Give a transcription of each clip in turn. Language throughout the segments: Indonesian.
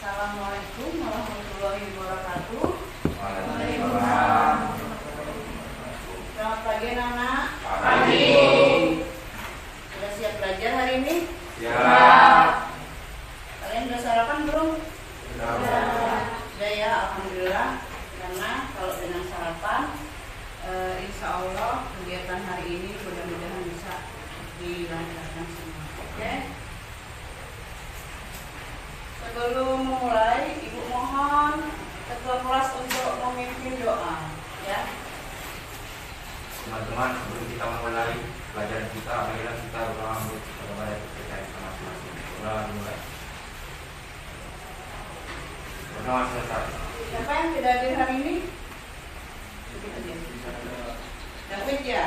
Assalamualaikum warahmatullahi wabarakatuh. Waalaikumsalam. Selamat pagi anak-anak. Pagi. Sudah siap belajar hari ini? Siap. Kalian sudah sarapan belum? Sudah. Sudah ya, alhamdulillah. Karena kalau dengan sarapan, insya Allah kegiatan hari ini mudah-mudahan bisa dilancarkan semua. Oke? Sebelum mulai, Ibu mohon ketua kelas untuk memimpin doa, ya. Teman-teman, sebelum kita memulai pelajaran kita, marilah kita berdoa kepada kita masing-masing. Mulai. Berdoa selesai. Siapa yang tidak hadir hari ini? David ya?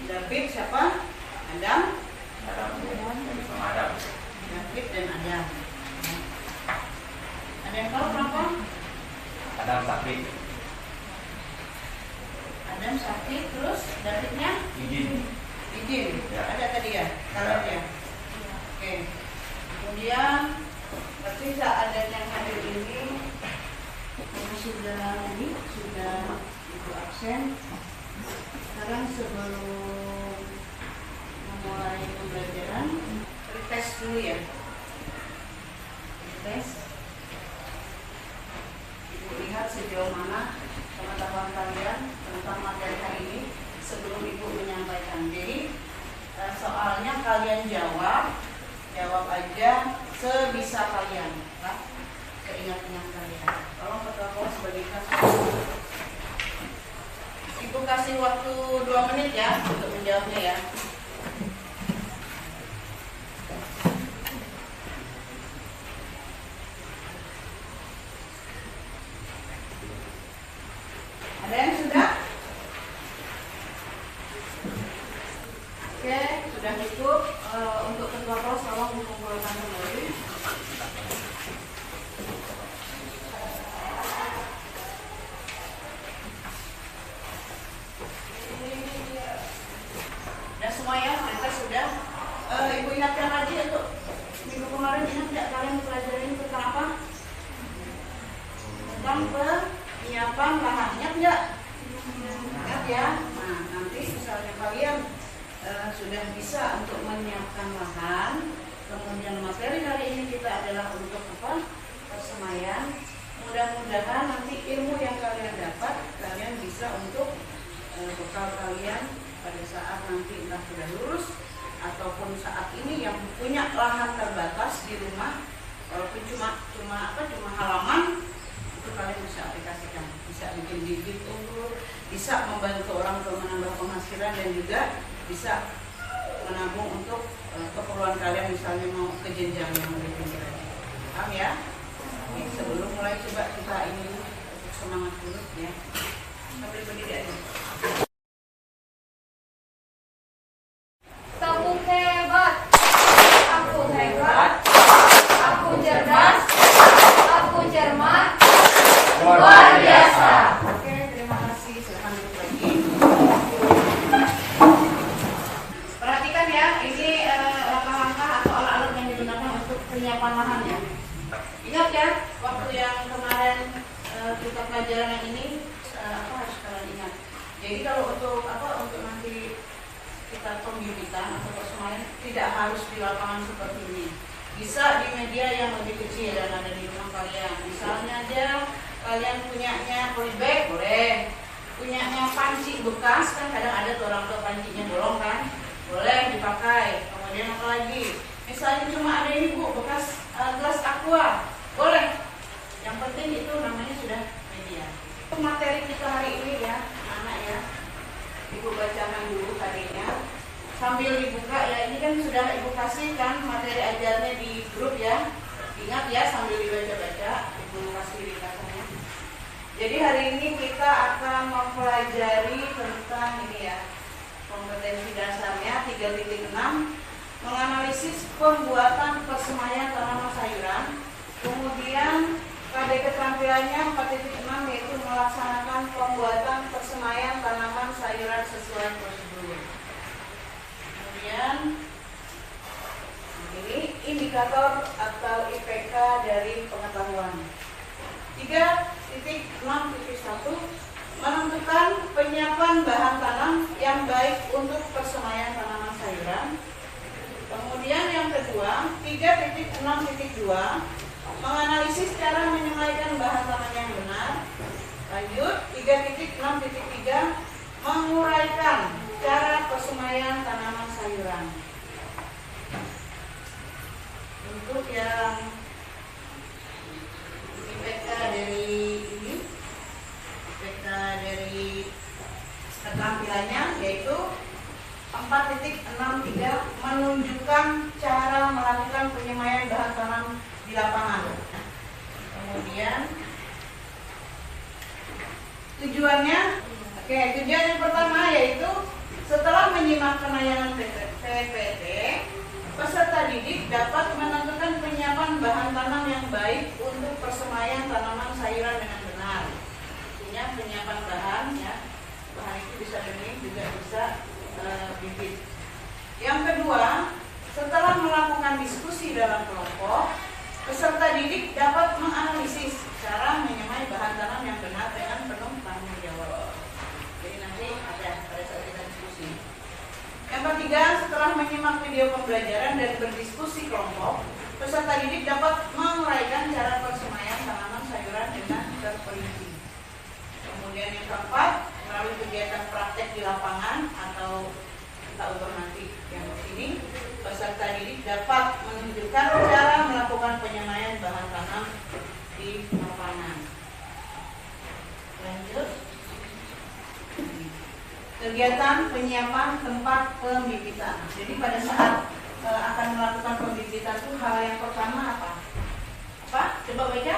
David siapa? Adam? Adam. David dan Adam. Ada yang tahu kenapa? Adam sakit. Adam sakit, terus Davidnya? Izin. Ya. Ada tadi ya? Kalian ya? Oke. Kemudian berarti Adam yang hadir ini sudah Ibu absen. Sekarang sebelum memulai pembelajaran, tes dulu ya. Tes. Ibu lihat sejauh mana pengetahuan kalian tentang materi hari ini sebelum Ibu menyampaikan. Jadi soalnya kalian jawab aja sebisa kalian, Pak. Seingat-ingat kalian. Tolong ketua kelas bagikan. Ibu kasih waktu 2 menit ya untuk menjawabnya ya. Ada yang sudah? Oke, sudah cukup. Untuk ketua kelas tolong mengumpulkan kembali. Sudah semua ya, mereka sudah. Ibu ingatkan lagi untuk minggu kemarin, ingat tidak kalian pelajarin tentang apa? Tentang penyiapan lahan, ingat nggak? Ingat ya. Nah, nanti misalnya kalian sudah bisa untuk menyiapkan lahan, kemudian materi hari ini kita adalah untuk apa? Persemaian. Mudah-mudahan nanti ilmu yang kalian dapat kalian bisa untuk bekal kalian pada saat nanti entah sudah lulus ataupun saat ini yang punya lahan terbatas di rumah, walaupun cuma halaman, itu kalian bisa aplikasikan, bisa bikin bibit unggul, bisa membantu orang untuk menambah penghasilan dan juga bisa menabung untuk keperluan kalian, misalnya mau ke jenjang yang lebih tinggi lagi. Paham ya? Ini sebelum mulai coba kita ini untuk semangat dulu ya. Sambil berdiri aja. Kamu hebat, aku hebat, aku cerdas, aku cermat, luar biasa. Oke, terima kasih. Silakan duduk lagi. Perhatikan ya, ini langkah-langkah atau alat-alat yang digunakan untuk penyiapan lahan ya. Ingat ya, waktu yang kemarin kita pelajaran yang ini harus kalian ingat. Jadi kalau untuk nanti kita pembibitan atau persemaian tidak harus di lapangan seperti ini. Bisa di media yang lebih kecil dan ada di rumah kalian. Misalnya aja kalian punyanya polybag boleh, punyanya panci bekas kan kadang ada tuh orang tua pancinya bolong kan, boleh dipakai. Kemudian apa lagi? Misalnya cuma ada ini Bu bekas gelas aqua, boleh. Yang penting itu namanya sudah media. Materi kita hari ini ya, anak ya. Ibu bacakan dulu tadinya sambil dibuka ya, ini kan sudah Ibu kasih kan materi ajarnya di grup ya. Ingat ya sambil dibaca-baca, Ibu kasih ringkasannya. Jadi hari ini kita akan mempelajari tentang ini ya, kompetensi dasarnya 3.6, menganalisis pembuatan persemaian tanaman sayuran. Kemudian KD keterampilannya 4.6 yaitu melaksanakan pembuatan persemaian tanaman sayuran sesuai prosedur. Kemudian ini indikator atau IPK dari 6.1 menentukan penyiapan bahan tanam yang baik untuk persemaian tanaman sayuran. Kemudian yang kedua, 3.6.2 menganalisis cara menyesuaikan bahan tanam yang benar. Lanjut, 3.6.3 menguraikan cara persemaian tanaman sayuran. Untuk yang IPK dari keterampilannya yaitu 4.63 menunjukkan cara melakukan penyemaian bahan tanam di lapangan. Kemudian tujuan yang pertama yaitu setelah menyimak penayangan PPT, peserta didik dapat menentukan penyiapan bahan tanam yang baik untuk persemaian tanaman sayuran dengan benar. Artinya penyiapan bahan ya, bahan itu bisa benih juga bisa bibit. Yang kedua, setelah melakukan diskusi dalam kelompok, peserta didik dapat menganalisis cara menyemai bahan tanam yang benar dengan penuh tanggung jawab. Jadi nanti ada pada saat kita diskusi. Yang ketiga, setelah menyimak video pembelajaran dan berdiskusi kelompok, peserta didik dapat menguraikan cara persemaian tanaman sayuran dengan terperinci. Kemudian yang keempat, melalui kegiatan praktek di lapangan atau kita ukur nanti yang ini, peserta didik dapat menunjukkan cara melakukan penyemaian bahan tanam di lapangan. Lanjut. Kegiatan penyiapan tempat pembibitan. Jadi pada saat akan melakukan pembibitan itu hal yang pertama apa? Coba baca.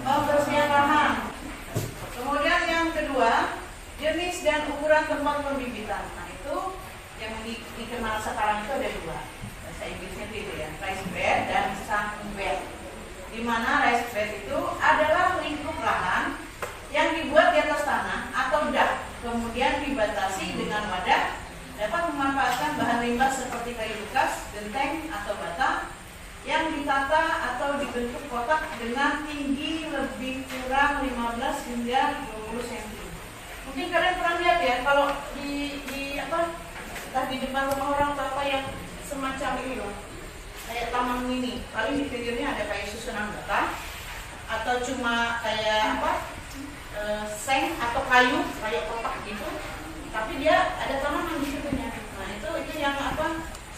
Pembersihan lahan. Kemudian yang kedua, jenis dan ukuran tempat pembibitan. Nah itu yang dikenal sekarang itu ada dua. Bahasa Inggrisnya itu ya, raised bed dan sunken bed. Di mana raised bed itu adalah lingkup lahan yang dibuat di atas tanah atau dak, kemudian dibatasi dengan wadah, dapat memanfaatkan bahan limbah seperti kayu bekas, genteng atau bata yang ditata atau dibentuk kotak dengan tinggi lebih kurang 15 hingga 20 cm. Mungkin kalian pernah lihat ya, kalau di entah di depan rumah orang atau apa yang semacam ini loh, kayak taman mini, paling di pinggirnya ada kayak susunan bata atau cuma kayak seng atau kayu kayak kotak gitu, tapi dia ada tanaman di situ-nya. Nah itu yang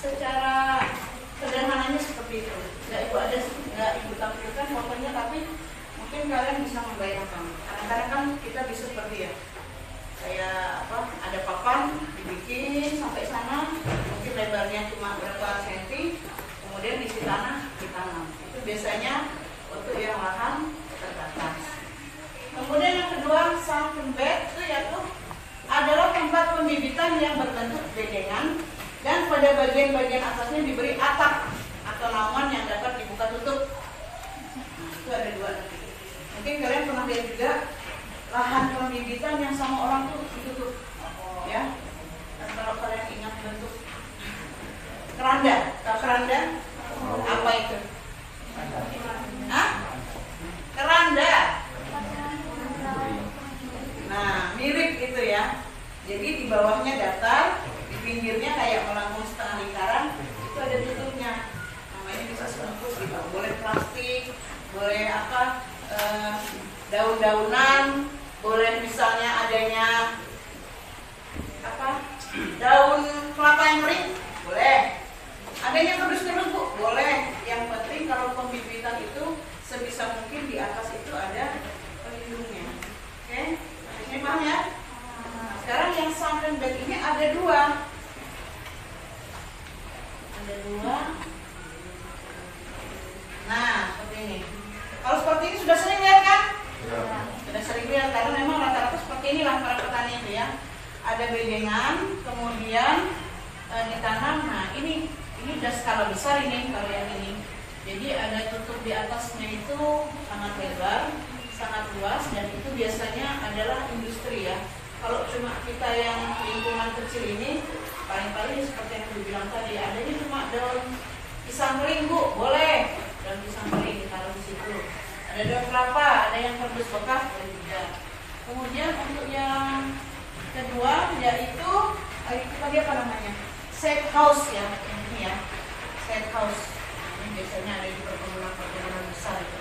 secara sederhananya seperti itu. Nggak ibu tampilkan fotonya, tapi mungkin kalian bisa membayangkan. Kadang-kadang kan kita bisa seperti ya, kayak ada papan dibikin sampai sana, mungkin lebarnya cuma berapa senti, kemudian diisi tanah ditanam. Itu biasanya untuk yang lahan terbatas. Kemudian yang kedua, sunken bed itu adalah tempat pembibitan yang berbentuk bedengan dan pada bagian-bagian atasnya diberi atap atau naungan yang dapat dibuka tutup. Nah, itu ada dua. Mungkin kalian pernah lihat juga lahan pembibitan yang sama orang tuh ditutup, ya. Dan kalau kalian ingat bentuk keranda, keranda apa itu? Keranda. Nah, mirip itu ya. Jadi di bawahnya datar, di pinggirnya kayak melengkung setengah lingkaran, itu ada tutupnya. Namanya bisa sebungkus gitu. Boleh plastik, boleh daun-daunan, boleh misalnya adanya daun kelapa yang kering, boleh. Adanya kerdus-kerdus Bu, boleh. Yang penting kalau pembibitan itu sebisa mungkin di atas itu ada pelindungnya. Oke? Ini paham ya? Nah, sekarang yang sunken bed ini ada dua. Nah, seperti ini. Kalau seperti ini sudah sering lihat kan? Ya. Sudah sering lihat karena memang rata-rata seperti inilah para petani itu ya. Ada bedengan, kemudian ditanam. Nah, ini udah skala besar ini kalau yang ini. Jadi ada tutup di atasnya itu sangat lebar, sangat luas, dan itu biasanya adalah industri ya. Kalau cuma kita yang lingkungan kecil ini, paling-paling seperti yang dibilang tadi, adanya cuma daun pisang kering Bu, boleh daun pisang kering ditaruh di situ. Ada daun kelapa, ada yang kardus bekas boleh juga. Kemudian untuk yang kedua yaitu itu tadi apa namanya? Safe house ya, ini ya. Safe house. Ini biasanya ada di perkebunan besar itu.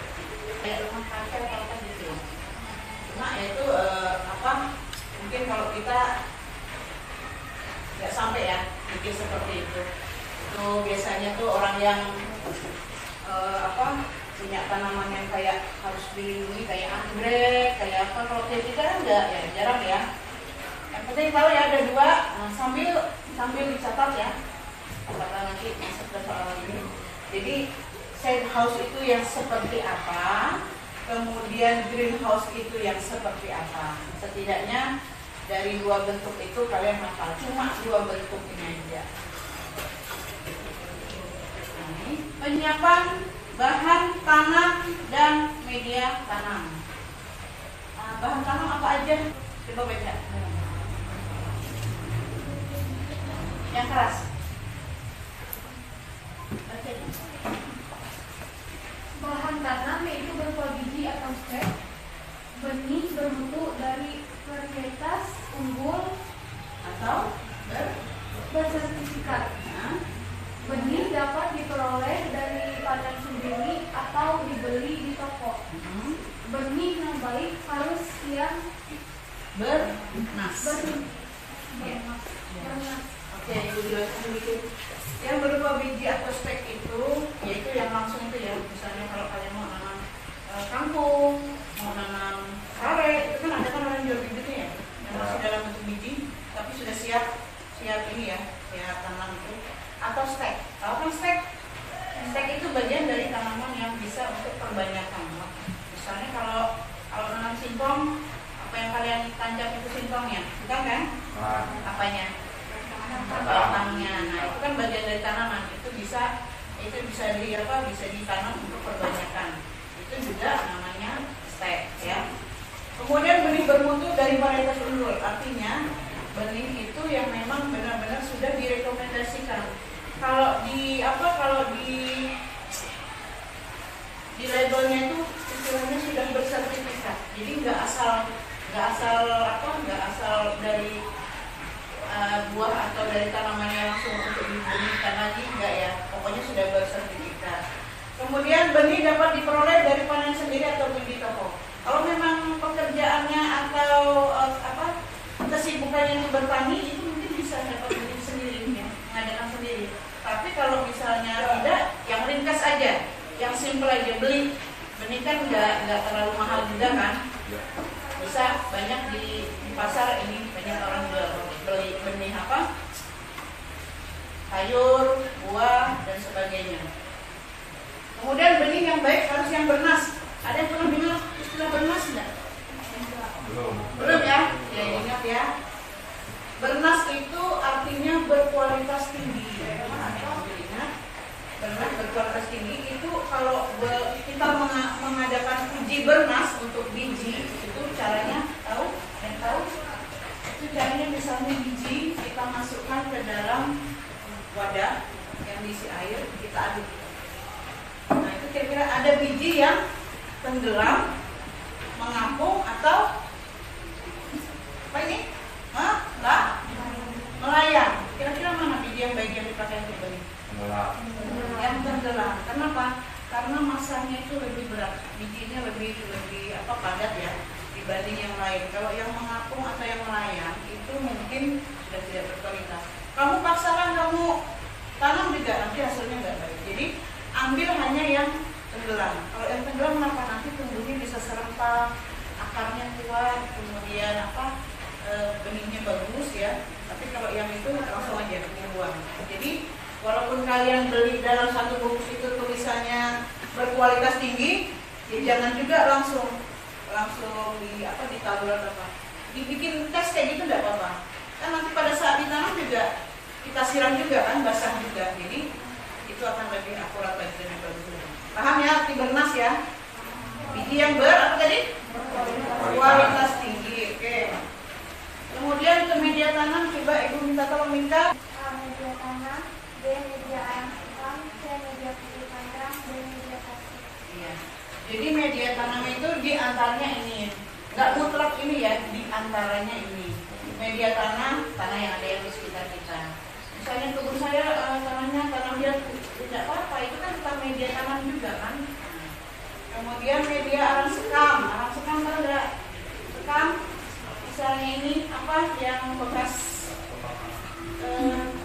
Kayak rumah kaca atau apa gitu. Cuma yaitu mungkin kalau kita nggak sampai ya bikin seperti itu. Itu biasanya tuh orang yang punya tanaman yang kayak harus dilindungi kayak anggrek, kayak apa. Kalau kayak kita kan enggak ya, jarang ya. Yang penting tahu ya ada dua, sambil dicatat ya. Apakah nanti masuk ke soal ini. Jadi safe house itu yang seperti apa, kemudian greenhouse itu yang seperti apa. Setidaknya dari dua bentuk itu kalian hafal, cuma dua bentuk ini aja. Penyiapan bahan tanam dan media tanam. Bahan tanam apa aja? Coba baca. Yang keras. Baca. Bahan tanam yaitu berupa biji atau stek, benih bermutu dari varietas unggul Atau bersertifikat. Benih dapat diperoleh dari panen sendiri atau dibeli di toko. Benih yang baik harus yang bernas. bernas. Oke, Ibu jelaskan sedikit. Yang berupa biji atau stek itu, yaitu yang langsung itu ya. Misalnya kalau kalian mau nanam kangkung, mau nanam karet, itu kan ada kan orang jual bibitnya ya, yang masih dalam bentuk biji, tapi sudah siap ini ya, siap tanam itu. Atau stek. Tahu kan stek? Stek itu bagian dari tanaman yang bisa untuk perbanyakkan. Misalnya kalau nanam singkong, apa yang kalian tancap itu singkongnya, bukan kan? Apanya? Batangnya. Nah, itu kan bagian dari tanaman. Itu bisa ditanam untuk perbanyakkan. Itu juga namanya stek ya. Kemudian benih bermutu dari varietas unggul. Artinya benih itu yang memang benar-benar sudah direkomendasikan. Kalau di labelnya itu istilahnya sudah bersertifikat. Jadi nggak asal dari buah atau dari tanamannya langsung untuk dibenihkan lagi, enggak ya. Pokoknya sudah bersertifikat. Kemudian benih dapat diperoleh dari panen sendiri atau beli di toko. Kalau memang pekerjaannya atau kesibukannya itu bertani, itu mungkin bisa dapat benih sendiri ya, mengadakan sendiri. Tapi kalau misalnya tidak, yang ringkas aja, yang simple aja, beli benih kan nggak terlalu mahal juga kan. Bisa banyak di pasar ini, banyak orang beli benih sayur, buah dan sebagainya. Kemudian benih yang baik harus yang bernas. Ada yang pernah dengar istilah bernas enggak? Belum ya? Ya ingat ya. Bernas itu artinya berkualitas tinggi. Bernas berkualitas tinggi itu kalau kita mengadakan uji bernas untuk biji, itu caranya tahu? Yang tahu? Itu caranya misalnya biji kita masukkan ke dalam wadah yang diisi air, kita aduk. Nah itu kira-kira ada biji yang tenggelam, mengapung atau apa ini? Melayang. Kira-kira mana biji yang baik yang dipakai untuk benih? Yang tenggelam. Kenapa? Karena masanya itu lebih berat, bijinya lebih padat ya dibanding yang lain. Kalau yang mengapung atau yang melayang itu mungkin sudah tidak berkualitas. Kamu paksakan kamu tanam juga nanti hasilnya nggak baik. Jadi ambil hanya yang tenggelam. Kalau yang tenggelam kenapa? Nanti tumbuhnya bisa serempak, akarnya kuat, kemudian benihnya bagus ya. Tapi kalau yang itu langsung aja dibuang. Jadi walaupun kalian beli dalam satu bungkus itu tulisannya berkualitas tinggi, ya jangan juga langsung ditabur atau apa. Dibikin tes kayak gitu enggak apa-apa. Kan nanti pada saat ditanam juga kita siram juga kan, basah juga. Jadi itu akan lebih akurat lagi dan bagus. Paham ya arti bernas ya? Biji yang apa tadi? Kualitas tinggi. Oke. Kemudian ke media tanam, coba Ibu minta tolong minta. Media tanam, B media air tanam, C media putih kandang, D media pasir. Iya. Jadi media tanam itu dia di antaranya ini, nggak mutlak ini ya, di antaranya ini. Media tanah yang ada yang di sekitar kita. Misalnya kebun saya tanahnya tanam liat, tidak apa-apa, itu kan tetap media tanam juga kan. Kemudian media arang sekam tahu nggak? Sekam, misalnya ini apa yang bekas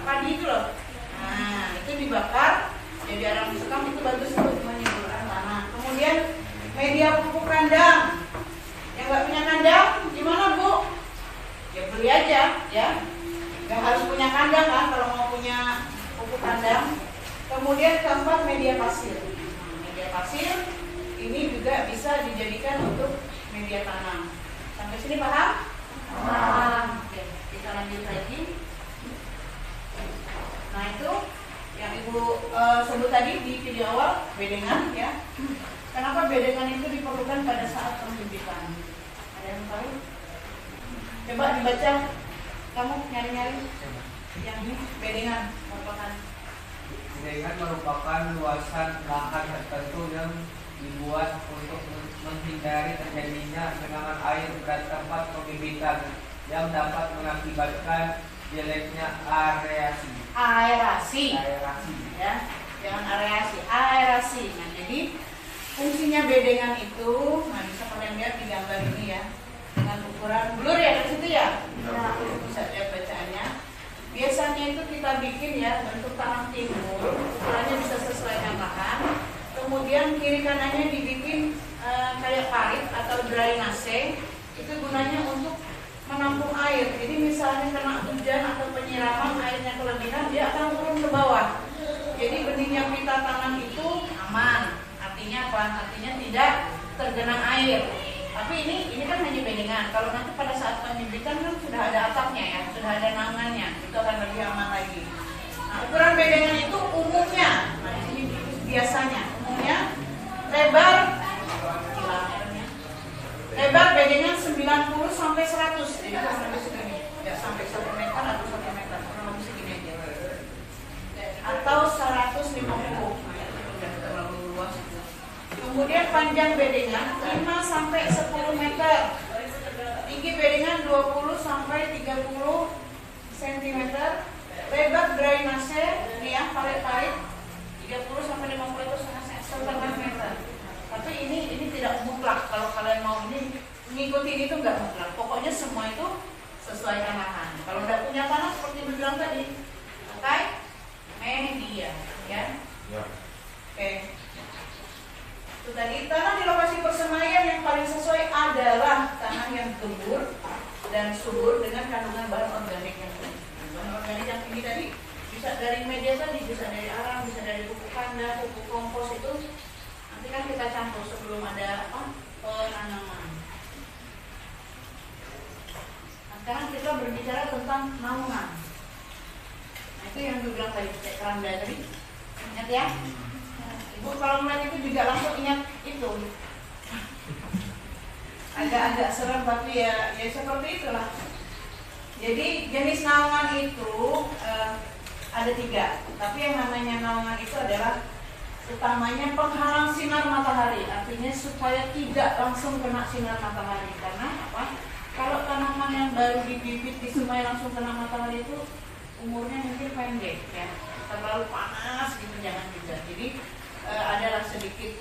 padi itu loh. Nah itu dibakar jadi arang sekam, itu bagus untuk menyuburkan tanah. Kemudian media pupuk kandang, yang nggak punya kandang gimana Bu? Ya beli aja ya, nggak harus punya kandang kan kalau mau punya pupuk kandang. Kemudian keempat media pasir. Media pasir ini juga bisa dijadikan untuk media tanam. Sampai sini paham? Paham. Oke, kita lanjut lagi. Nah itu yang Ibu sebut tadi di video awal, bedengan ya. Kenapa bedengan itu diperlukan pada saat pembibitan? Ada yang tahu? Coba dibaca, kamu nyari-nyari yang ini bedengan merupakan. Bedengan merupakan luasan lahan tertentu yang dibuat untuk menghindari terjadinya genangan air pada tempat pembibitan yang dapat mengakibatkan jeleknya aerasi ya, jangan aerasi. Nah jadi fungsinya bedengan itu, nah bisa kalian lihat di gambar ini ya, dengan ukuran blur ya dari situ ya. Nah, bisa lihat bacaannya. Biasanya itu kita bikin ya bentuk tanah timur, ukurannya bisa sesuai dengan lahan. Kemudian kiri kanannya dibikin kayak parit atau drainase. Itu gunanya untuk menampung air. Jadi misalnya kena hujan atau penyiraman airnya kelebihan, dia akan turun ke bawah. Jadi benih yang kita tanam itu aman. Artinya apa? Artinya tidak tergenang air. Tapi ini kan hanya bedengan. Kalau nanti pada saat pembibitan kan sudah ada atapnya ya, sudah ada naungannya, itu akan lebih aman lagi. Nah, ukuran bedengan itu umumnya, nah ini biasanya umumnya lebar bedengan 90 sampai 100, jadi kurang lebih segini, ya sampai 1 meter atau 1 meter, kurang lebih segini aja. Atau 150, nah itu sudah terlalu luas. Kemudian panjang bedengan 5 sampai 10 meter, tinggi bedengan 20 sampai 30 cm, lebar drainase ini ya parit-parit 30 sampai 50 itu setengah meter. Tapi ini tidak mutlak. Kalau kalian mau ini ngikutin itu nggak mutlak. Pokoknya semua itu sesuai lahan. Kalau nggak punya tanah seperti bilang tadi, pakai media, ya. Oke. Itu tadi tanah di lokasi persemaian yang paling sesuai adalah tanah yang gembur dan subur dengan kandungan bahan organik yang tinggi. Bahan organik yang tinggi tadi bisa dari media tadi, bisa dari arang, bisa dari pupuk kandang, pupuk kompos itu. Nanti kan kita campur sebelum ada penanaman. Nah, sekarang kita berbicara tentang naungan. Nah, itu yang dibilang tadi, kayak keranda tadi. Ingat ya? Ibu kalau melihat itu juga langsung ingat itu. Agak-agak serem tapi ya seperti itulah. Jadi jenis naungan itu ada 3. Tapi yang namanya naungan itu adalah utamanya penghalang sinar matahari, artinya supaya tidak langsung kena sinar matahari. Karena apa? Kalau tanaman yang baru dibibit di sungai langsung kena matahari itu umurnya mungkin pendek ya, terlalu panas gitu jangan juga. Jadi adalah sedikit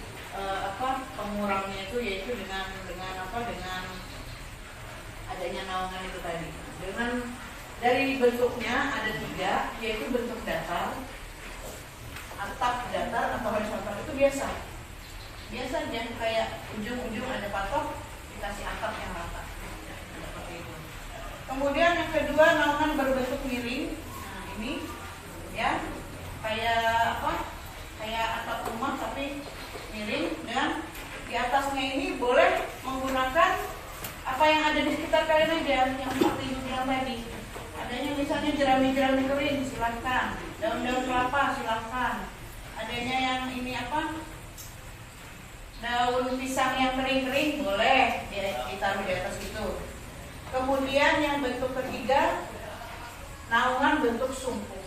pengurangnya itu yaitu dengan adanya naungan itu tadi. Dengan dari bentuknya ada 3, yaitu bentuk datar, atap datar atau horizontal itu biasa aja kayak ujung-ujung ada patok dikasih atap yang rata seperti itu. Kemudian yang kedua naungan berbentuk miring. Nah ini ya kayak atap rumah tapi miring, dan di atasnya ini boleh menggunakan apa yang ada di sekitar kalian aja yang seperti itu yang tadi. Adanya misalnya jerami-jerami kering silahkan, daun-daun kelapa silahkan. Adanya yang ini daun pisang yang kering-kering boleh ditaruh di atas itu. Kemudian yang bentuk ketiga naungan bentuk sumpuk.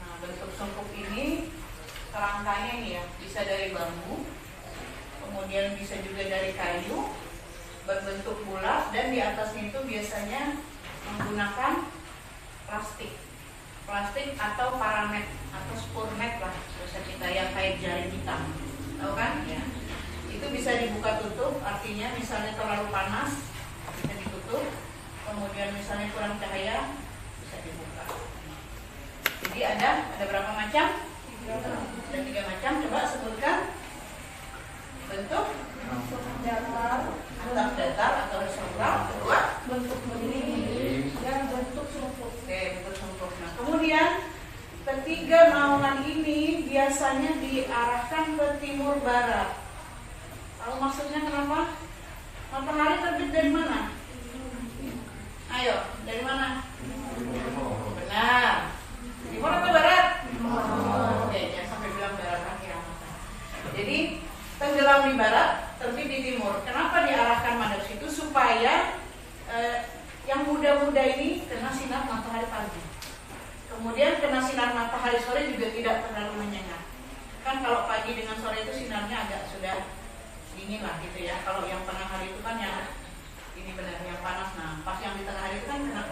Nah bentuk sumpuk ini kerangkanya ini ya bisa dari bambu, kemudian bisa juga dari kayu, berbentuk bulat dan di atasnya itu biasanya menggunakan plastik atau paramet atau spurnet lah bahasa kita yang kayak jari hitam, tahu kan ya. Itu bisa dibuka tutup, artinya misalnya terlalu panas bisa ditutup, kemudian misalnya kurang cahaya bisa dibuka. Jadi ada berapa macam? Ada 3 macam. Coba sebutkan. Bentuk datar, atap datar atau horizontal, kedua bentuk bening, dan bentuk sumpuk. oke, bentuk sumpuk. Nah, kemudian ketiga naungan ini biasanya diarahkan ke timur barat. Tahu maksudnya kenapa? Matahari terbit dari mana? Ayo, dari mana? Benar. Timur atau barat? Oke, jangan sampai bilang barat lagi ya. Jadi tenggelam di barat, terbit di timur. Kenapa diarahkan madhab situ? Supaya yang muda-muda ini kena sinar matahari pagi. Kemudian kena sinar matahari sore juga tidak terlalu menyengat. Kan kalau pagi dengan sore itu sinarnya agak sudah dingin lah gitu ya. Kalau yang tengah hari itu kan yang ini benar yang panas. Nah, pas yang di tengah hari itu kan kena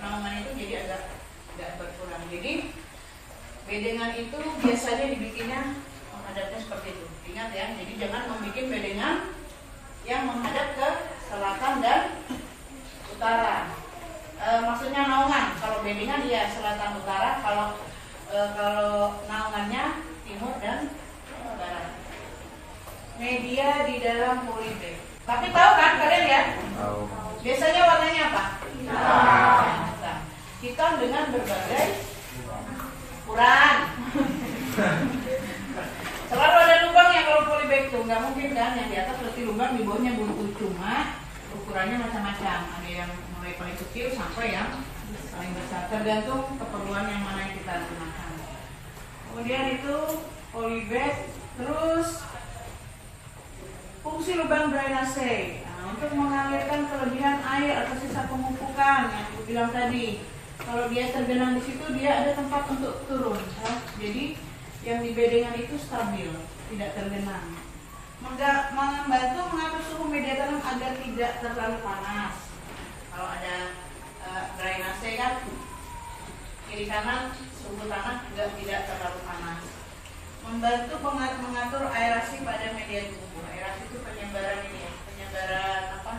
naungan itu jadi agak berkurang. Jadi bedengan itu biasanya dibikinnya menghadapnya seperti itu. Ingat ya, jadi jangan membuat bedengan yang menghadap ke selatan dan utara. Maksudnya naungan. Kalau bedengan ya selatan utara, kalau naungannya timur dan barat. Media di dalam polybag. Tapi tahu kan kalian ya? Tahu. Biasanya warnanya apa? Hitam. Hitam dengan berbagai ukuran. Selalu ada lubang ya kalau polybag tuh, nggak mungkin kan yang di atas berarti lubang, di bawahnya buntu, cuma ukurannya macam-macam. Ada yang mulai paling kecil sampai yang paling besar, tergantung keperluan yang mana yang kita gunakan. Kemudian itu polybag, terus fungsi lubang drainase. Nah, untuk mengalirkan kelebihan air atau sisa pemupukan yang aku bilang tadi. Kalau dia tergenang di situ, dia ada tempat untuk turun. Jadi yang di bedengan itu stabil, tidak tergenang. Membantu mengatur suhu media tanam agar tidak terlalu panas. Kalau ada drainase kan kiri kanan suhu tanah juga tidak terlalu panas. Membantu mengatur aerasi pada media tumbuh. Aerasi itu penyebaran ini ya, penyebaran apa?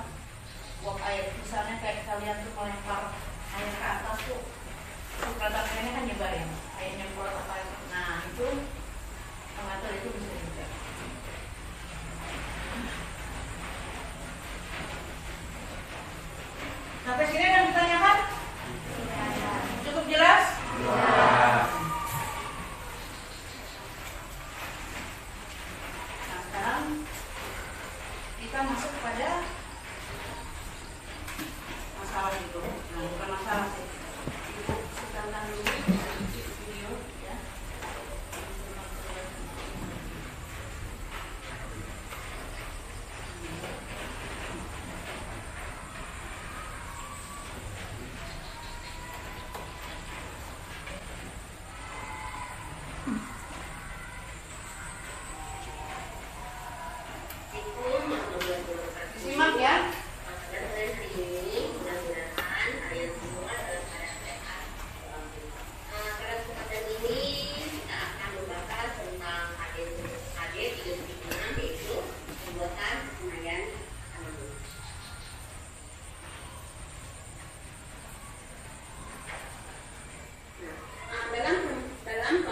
Uap air. Misalnya kayak kalian tuh melempar air ke atas tuh, peraturan airnya kan nyebar ya, airnya keluar apa itu. Nah itu mengatur itu bisa juga. Sampai sini ada yang ditanyakan? Cukup jelas? Nah sekarang kita masuk pada masalah itu. Nah bukan masalah sih. Sekarang dulu video ya. Simak ya. Dalam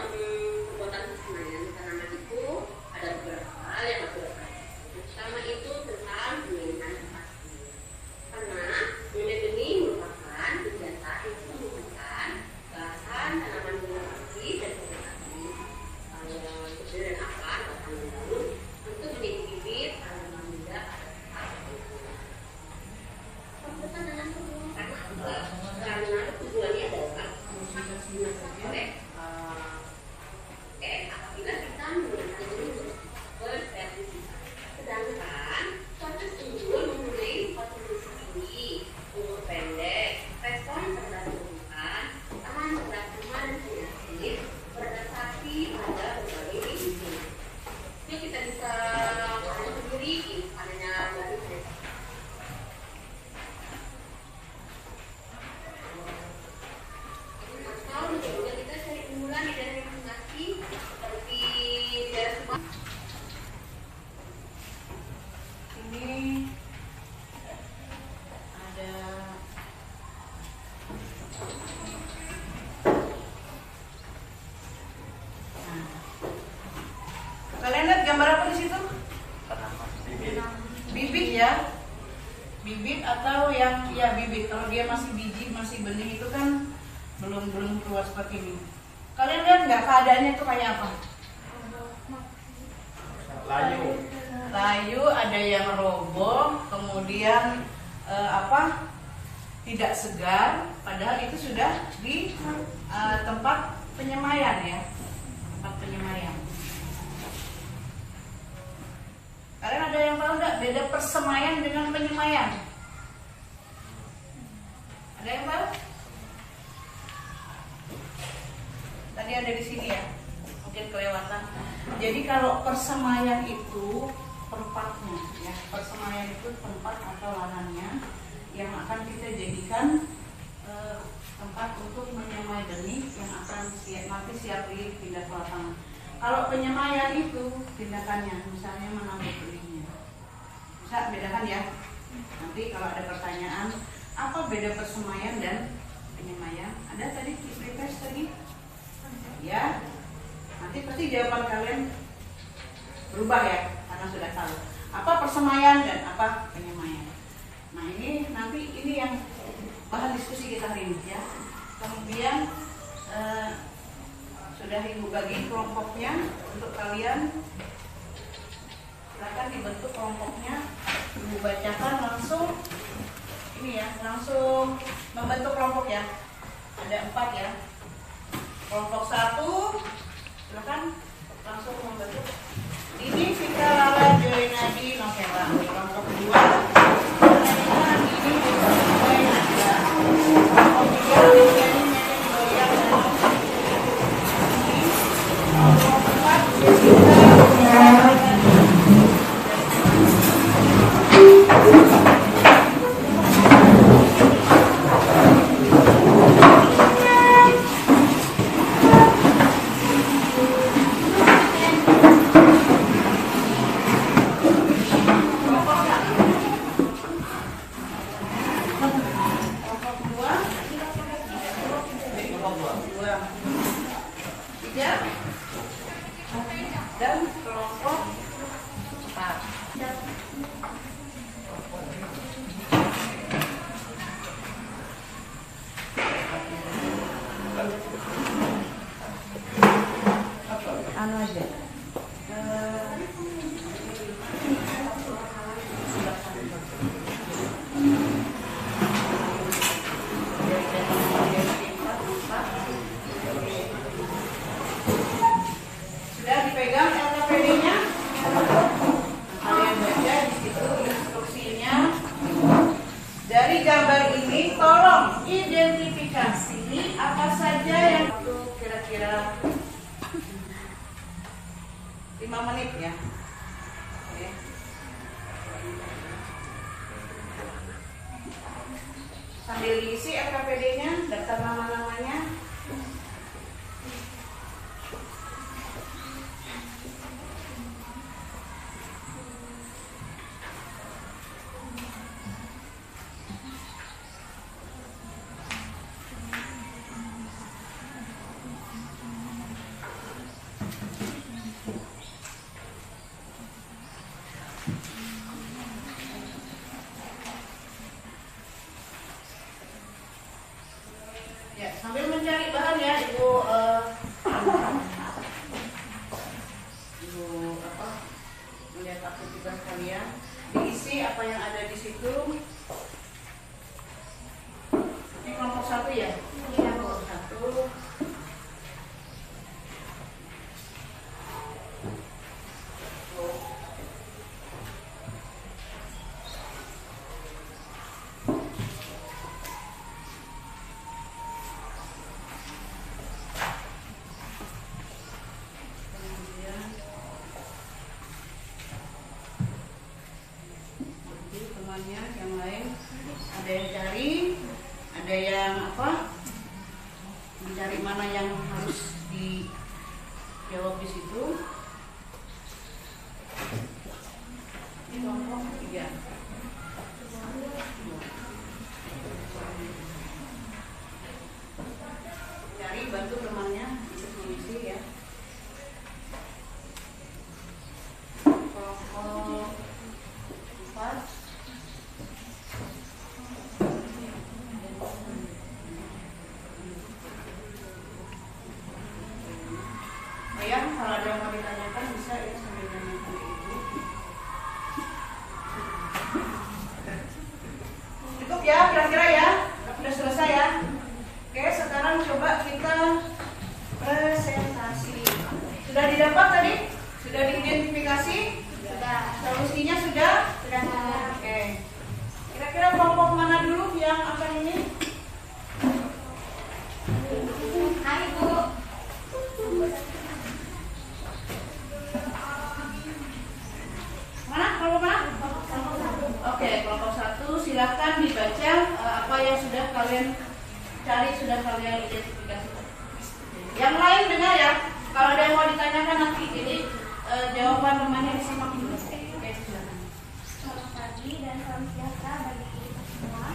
gambar apa di situ? Bibit ya, bibit atau yang ya bibit. Kalau dia masih biji, masih benih itu kan belum keluar seperti ini. Kalian lihat nggak keadaannya itu kayak apa? Layu, ada yang roboh, kemudian tidak segar, padahal itu sudah di tempat penyemaian ya, tempat penyemaian. Kalian ada yang tahu nggak beda persemaian dengan penyemaian? Ada yang tahu? Tadi ada di sini ya, mungkin kelewatan. Jadi kalau persemaian itu tempatnya, ya persemaian itu tempat atau lahannya yang akan kita jadikan tempat untuk menyemai benih yang akan nanti siap dipindah ke lapangan. Kalau penyemaian itu tindakannya, misalnya menambah benihnya, bisa bedakan ya. Nanti kalau ada pertanyaan, apa beda persemaian dan penyemaian? Ada tadi free test tadi? Ya, nanti pasti jawaban kalian berubah ya, karena sudah tahu apa persemaian dan apa penyemaian. Nah ini nanti ini yang bahan diskusi kita hari ini ya. Kemudian sudah ibu bagi kelompoknya untuk kalian, silakan dibentuk kelompoknya, ibu bacakan langsung ini ya, langsung membentuk kelompok ya. Ada 4 ya. Kelompok 1 silakan langsung membentuk. Ini Vika, Lala, Joy, Nadi, Novela. Kelompok 2 ini Joy, Nadia. Kelompok 3 Viviani, Nenek, Goyang, dan kelompok 4 Jessica, dan kelompok 4. Anu aja. Sudah dipegang LKPD-nya? Kalian baca di situ instruksinya. Dari gambar ini tolong identifikasi apa saja yang kira-kira 5 menit ya. Oke. Sambil diisi LKPD-nya, daftar nama-namanya. Ya, sambil mencari bahan ya, Ibu melihat aktivitas kalian, diisi apa yang ada di situ. Ini kelompok 1 ya? Iya, kelompok 1. Yang lain ada yang cari, ada yang mencari mana yang harus dijawab di situ. Ini kelompok 3. Cari, bantu temannya ikut mengisi ya. ya, kalau ada yang mau ditanyakan bisa ya sambil tanyakan ke Ibu. Cukup ya, kira-kira ya, sudah selesai ya. Oke, sekarang coba kita presentasi. Sudah didapat tadi? Sudah diidentifikasi? Sudah. Solusinya sudah? Sudah. Oke. Kira-kira kelompok mana dulu yang akan ini? Hai Bu. Mana? Kelompok mana? Oke, kelompok 1 silakan dibaca apa yang sudah kalian cari, sudah kalian identifikasi. Yang lain dengar ya. Kalau ada yang mau ditanyakan nanti, jadi jawaban temannya disimak dulu. Oke, silakan. Selamat pagi dan salam sejahtera bagi kita semua.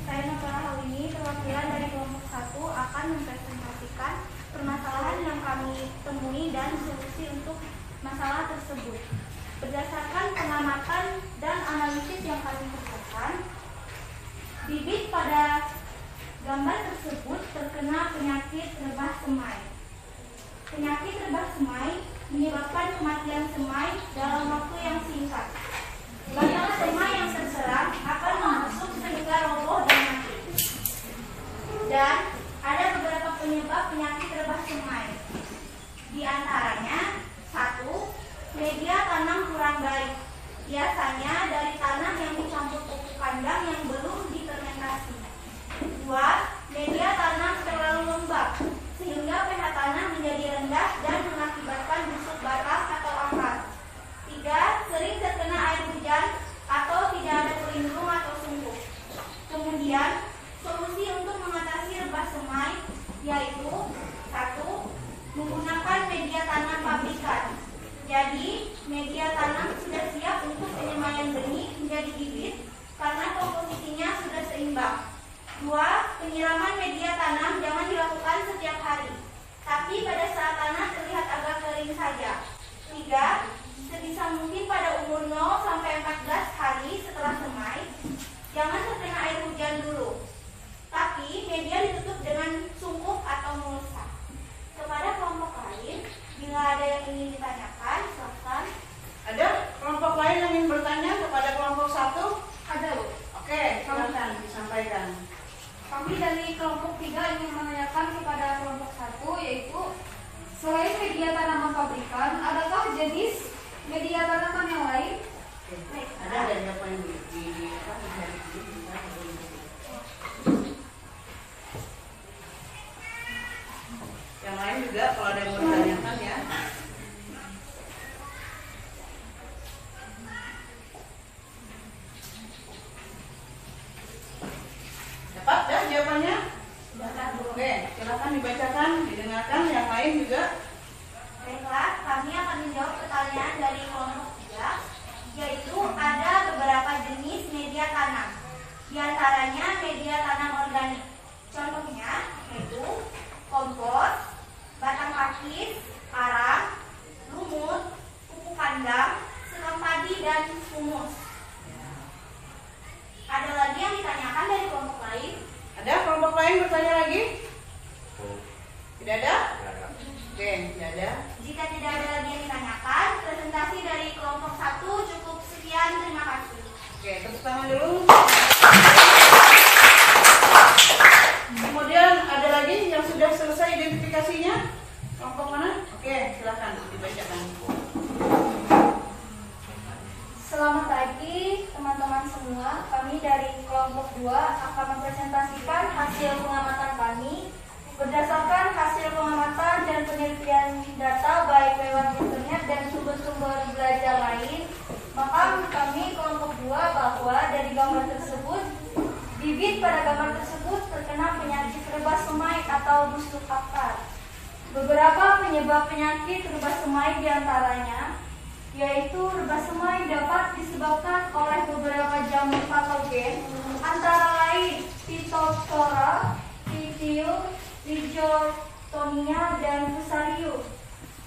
Saya Nopara Hawini, perwakilan dari kelompok 1 akan mempresentasikan permasalahan yang kami temui dan solusi untuk masalah tersebut. Berdasarkan pengamatan dan analisis yang kami kerjakan, bibit pada gambar tersebut terkena penyakit rebah semai. Penyakit rebah semai menyebabkan kematian semai dalam waktu yang singkat. Batang semai yang terserang akan membusuk sehingga roboh dan mati. Dan ada beberapa penyebab penyakit rebah semai. Di antaranya, 1. Media tanam kurang baik. Biasanya dari tanah yang dicampur pupuk kandang yang belum difermentasi. 2. Media tanam terlalu lembab sehingga pH tanah menjadi rendah dan mengakibatkan busuk batang atau akar. 3. Sering terkena air hujan atau tidak ada pelindung atau sungguh. Kemudian, solusi untuk mengatasi rebah semai yaitu 1. Menggunakan media tanam pabrikan. Jadi, media tanam sudah siap untuk penyemaian benih menjadi bibit karena komposisinya sudah seimbang. 2. Penyiraman media tanam jangan dilakukan setiap hari, tapi pada saat tanah terlihat agak kering saja. 3. Sebisa mungkin pada umur 0 sampai 14 hari setelah semai, jangan terkena air hujan dulu, tapi media ditutup dengan sungkup atau mulsa. Kepada kelompok lain, bila ada yang ingin ditanyakan, silakan. Ada kelompok lain yang ingin bertanya kepada kelompok 1? Ada, Bu. Oke, silakan disampaikan. Kami dari kelompok 3 ingin menanyakan kepada kelompok 1, yaitu selain media tanaman pabrikan, adakah jenis media tanaman yang lain? Ada dari apa yang di apa yang bisa. Yang lain juga kalau ada yang mau ditanyakan ya. Dapat dah jawabannya? Oke, silakan dibacakan, didengarkan. Yang lain juga. Baiklah, kami akan menjawab pertanyaan dari kelompok 3, yaitu ada beberapa jenis media tanam. Di antaranya media tanam organik. Contohnya yaitu kompos, batang pakis, arang, lumut, pupuk kandang, sekam padi, dan humus. Ada lagi yang ditanyakan dari kelompok lain? Ada kelompok lain bertanya lagi? Tidak ada? Tidak ada. Oke, tidak ada. Jika tidak ada lagi yang ditanyakan, presentasi dari kelompok 1 cukup sekian. Terima kasih. Oke, tepuk tangan dulu. Kemudian ada lagi yang sudah selesai identifikasinya? Kelompok mana? Oke, silakan dibacakan. Selamat pagi teman-teman semua. Kami dari kelompok 2 akan mempresentasikan hasil pengamatan kami. Berdasarkan hasil pengamatan dan penelitian data baik lewat internet dan sumber-sumber belajar lain, maka kami kelompok 2 bahwa dari gambar tersebut, bibit pada gambar tersebut terkena penyakit rebah semai atau busuk akar. Beberapa penyebab penyakit rebah semai diantaranya yaitu rebah semai dapat disebabkan oleh beberapa jamur patogen, antara lain Phytophthora, Tithium, Rhizotonia, dan Fusarium.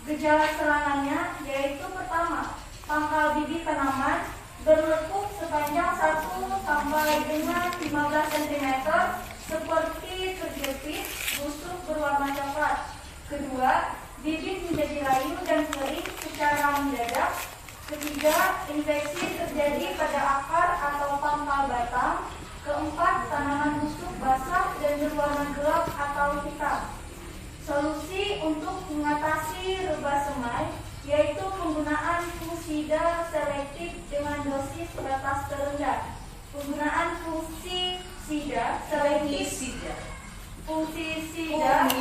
Gejala serangannya yaitu pertama, pangkal bibit tanaman berlekuk sepanjang 1 sampai dengan 15 cm seperti terjepit, busuk berwarna coklat. Kedua, bibit menjadi layu mendadak. Ketiga, infeksi terjadi pada akar atau pangkal batang. Keempat, tanaman busuk, basah, dan berwarna gelap atau hitam. Solusi untuk mengatasi rebah semai yaitu penggunaan fungisida selektif dengan dosis batas terendah. Penggunaan fungisida selektif fungisida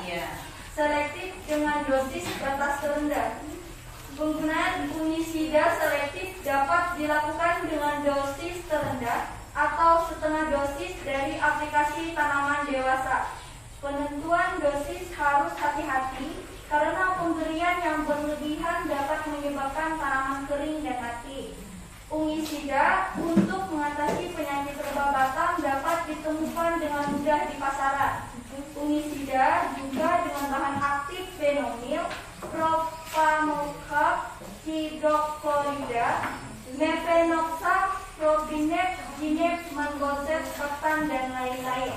Iya. selektif dengan dosis batas terendah. Penggunaan fungisida selektif dapat dilakukan dengan dosis terendah atau setengah dosis dari aplikasi tanaman dewasa. Penentuan dosis harus hati-hati karena pemberian yang berlebihan dapat menyebabkan tanaman kering dan mati. Fungisida untuk mengatasi penyakit rebah batang dapat ditemukan dengan mudah di pasaran. Fungisida juga dengan bahan aktif fenomil, propanoxab, hidroklorida, mefenoxab, propinep, ginep, mangoseb, ketan, dan lain-lain.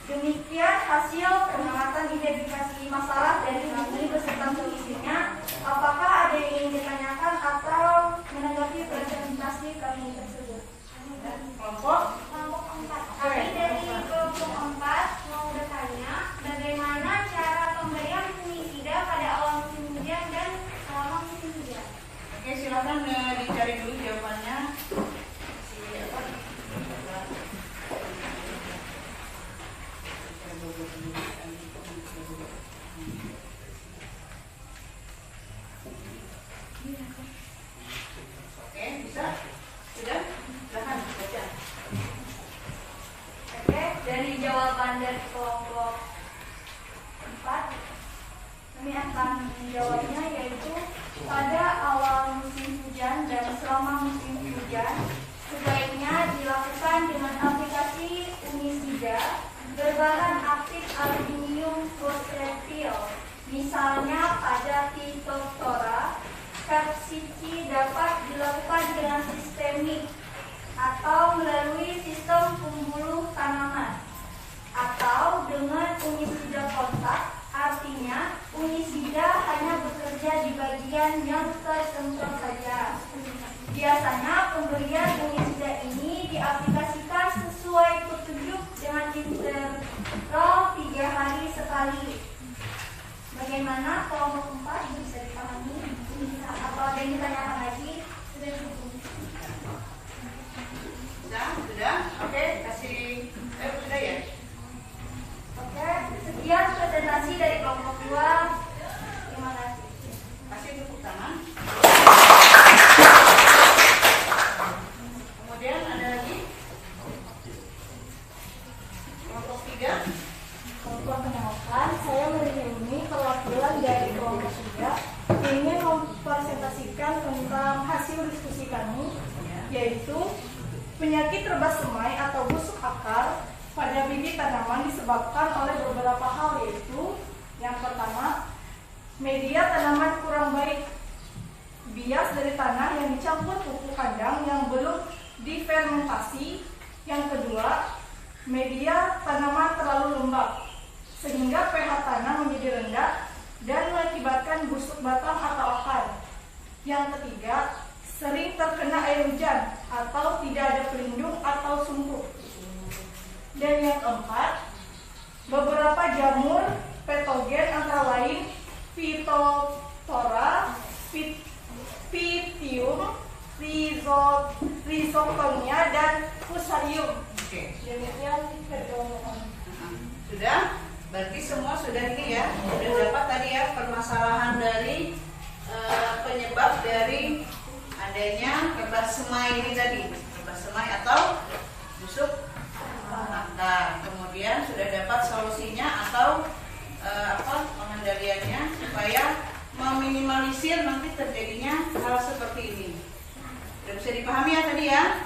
Demikian hasil pengamatan identifikasi masalah dari kami beserta solusinya. Apakah ada yang ingin ditanyakan atau menanggapi presentasi kami tersebut? Kelompok 4. Kami dari kelompok 4 mau bertanya bagaimana cara pemberian fungisida pada awal musim hujan dan selama musim hujan. Oke, silakan dicari dulu jawabannya. Oke, bisa? Sudah? Silahkan baca. Oke, dari jawaban dari kelompok 4 kami akan menjawabnya yaitu pada awal musim hujan dan selama musim hujan sebaiknya dilakukan dengan aplikasi fungisida berbahan aktif aluminium fosfatil, misalnya pada Phytophthora capsicum dapat dilakukan dengan sistemik atau melalui sistem pembuluh tanaman atau dengan fungisida kontak. Artinya, fungisida hanya bekerja di bagian yang tersentuh saja. Biasanya pemberian fungisida ini diaplikasikan sesuai petunjuk dengan interval 3 hari sekali. Bagaimana kelompok 4 bisa dipahami? Apa ada yang ditanyakan lagi? Sudah cukup. Sudah? Oke, kasih sudah ya? Oke, sekian presentasi dari kelompok 2. Terima kasih. Kasih tepuk tangan. Kemudian ada lagi kelompok 3. Kelompok penolakan, saya mereuni perwakilan dari kelompok 3 ingin mempresentasikan tentang hasil diskusi kami, yaitu penyakit rebah semai atau busuk akar pada bibit tanaman disebabkan oleh beberapa hal, yaitu yang pertama, media tanaman kurang baik, bias dari tanah yang dicampur pupuk kandang yang belum difermentasi. Yang kedua, media tanaman terlalu lembab sehingga pH tanah menjadi rendah dan mengakibatkan busuk batang atau akar. Yang ketiga, sering terkena air hujan atau tidak ada pelindung atau sumpu. Dan yang keempat, beberapa jamur patogen antara lain Phytophthora, Pythium, Rhizoctonia, dan Fusarium. Oke. Demikian permohonan. Sudah? Berarti semua sudah ini ya. Sudah dapat tadi ya permasalahan dari penyebab dari adanya rebah semai ini tadi. Rebah semai atau busuk akar. Kemudian sudah dapat solusinya atau pengendaliannya supaya meminimalisir nanti terjadinya hal seperti ini. Sudah bisa dipahami ya tadi ya?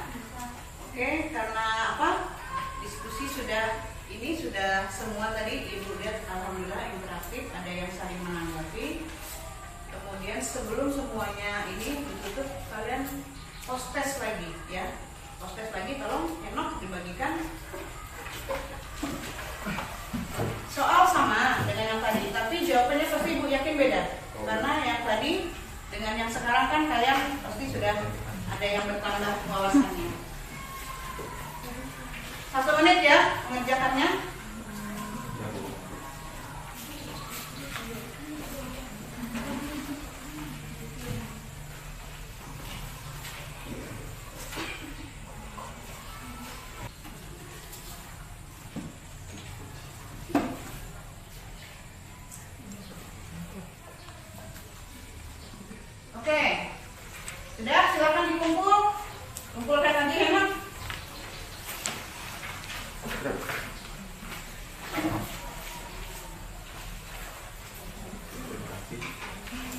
Oke, karena diskusi sudah semua tadi Ibu lihat alhamdulillah interaktif, ada yang saling menanggapi. Kemudian sebelum semuanya ini ditutup, kalian post test lagi ya. Post test lagi, tolong Henok dibagikan. Soal sama dengan yang Dengan yang sekarang kan kalian pasti sudah ada yang bertambah wawasannya. 1 menit ya mengerjakannya. Oke, sudah, silakan dikumpul. Kumpulkan lagi Hemat.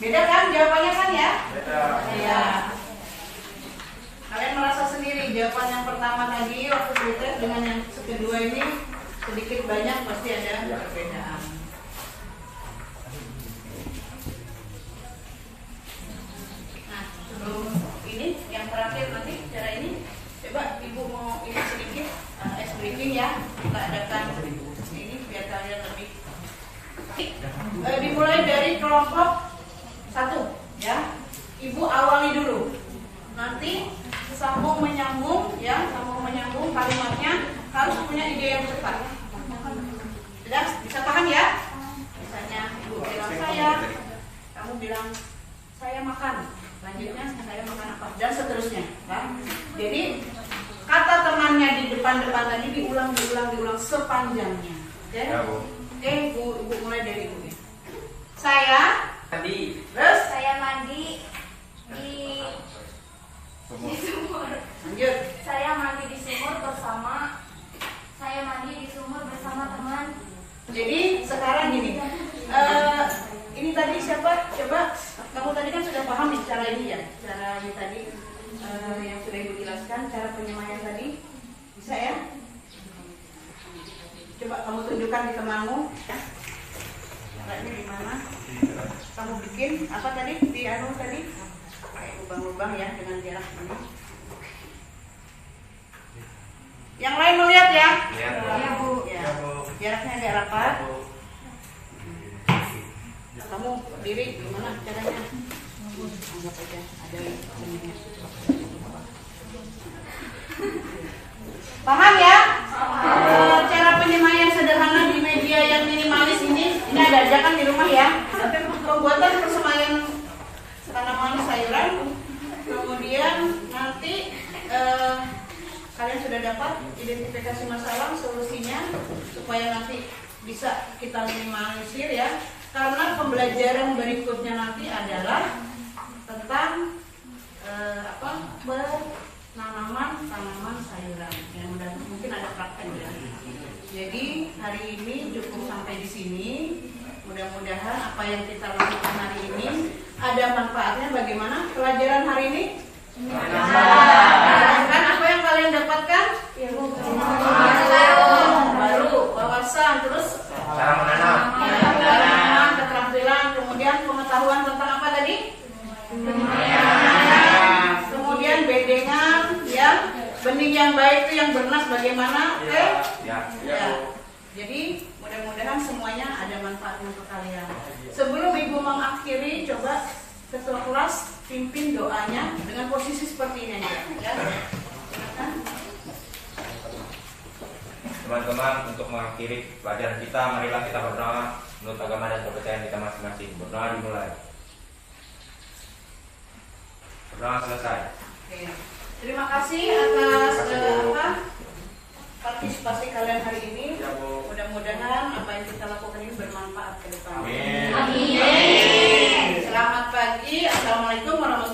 Beda kan jawabannya kan ya? Beda. Iya. Kalian merasa sendiri jawaban yang pertama tadi waktu dites dengan yang kedua ini sedikit banyak pasti ada perbedaan. Nah, sebelum ini yang terakhir nanti cara ini, coba Ibu mau ini sedikit briefing ya, kita adakan ini biar kalian lebih. Dimulai dari kelompok 1 ya. Ibu awali dulu. Nanti sambung menyambung ya, sambung menyambung kalimatnya harus punya ide yang cepat. Sudah bisa tahan ya? Misalnya Ibu bilang saya, kamu bilang saya makan. Selanjutnya saya makan apa dan seterusnya kan? Jadi kata temannya di depan-depan tadi diulang sepanjangnya. Oke? Ya, Bu. Oke, Ibu mulai dari Ibu ya. Saya Tadi terus Saya mandi di sumur. lanjut. Saya mandi di sumur bersama teman. Jadi sekarang gini, ini tadi siapa? Coba kamu tadi kan sudah paham nih cara ini ya, cara ini tadi yang sudah Ibu jelaskan, cara penyemaian tadi bisa ya? Coba kamu tunjukkan di temanmu. Caranya di mana? Kamu bikin apa tadi di tadi? Kayak lubang-lubang ya dengan jarak ini. Yang lain melihat ya? Iya, Bu. Ya, Bu. Ya. Jaraknya agak rapat. Kamu diri gimana caranya? Anggap aja ada ininya. Paham ya? Cara penyemaian sederhana di media yang minimalis ini ada ajakan di rumah ya. Pembuatan persemaian tanaman sayuran. Kemudian nanti kalian sudah dapat identifikasi masalah, solusinya supaya nanti bisa kita minimalisir ya. Karena pembelajaran berikutnya nanti adalah tentang tanaman sayuran yang mungkin ada praktek ya. Jadi hari ini cukup sampai di sini. Mudah-mudahan apa yang kita lakukan hari ini ada manfaatnya. Bagaimana pelajaran hari ini? Kan apa yang kalian dapatkan? Baru wawasan, terus Cara menanam. pengalaman, keterampilan, kemudian pengetahuan tentang apa tadi? Kemudian bedengan, ya, benih yang baik itu yang bernas bagaimana? Oke? Ya. Ya. Jadi mudah-mudahan semuanya ada manfaatnya untuk kalian. Sebelum Ibu mengakhiri, coba ketua kelas pimpin doanya dengan posisi seperti ini aja. Ya. Silakan. Teman-teman, untuk mengakhiri pelajaran kita, marilah kita berdoa menurut agama dan kepercayaan kita masing-masing. Berdoa dimulai. Berdoa selesai. Oke. Terima kasih atas partisipasi kalian hari ini. Ya, Bu. Mudah-mudahan apa yang kita lakukan ini bermanfaat ke depan. Amin. Amin. Selamat pagi. Assalamualaikum warahmatullahi wabarakatuh.